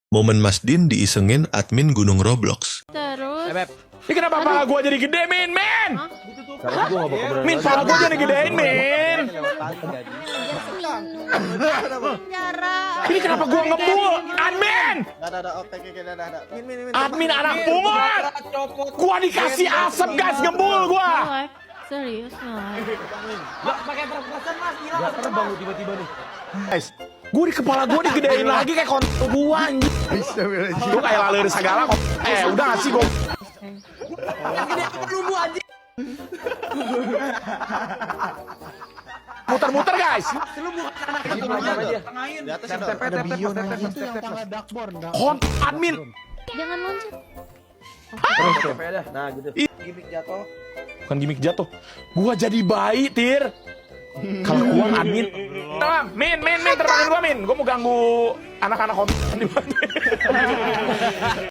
Momen Mas Din diisengin admin Gunung Roblox. Terus Ini kenapa pala gua jadi gede, Min? Min, pala gua jadi gedein, Min. Ini kenapa gua ngebul? Admin! Admin anak pungut! Gua dikasih asap, guys, ngebul gua! Alex, serius nggak? Guys, gua di kepala gua digedein lagi kayak konten gua, anjing. Lu kayak laler segala kok. Udah gak sih gua? Muter-muter, guys. Admin. Jangan loncat. Bukan gimmick jatuh. Gua jadi bayi, Tir. Kalau gua admin. Min, terbangin gua, Min. Gua mau ganggu anak-anak konten di mana.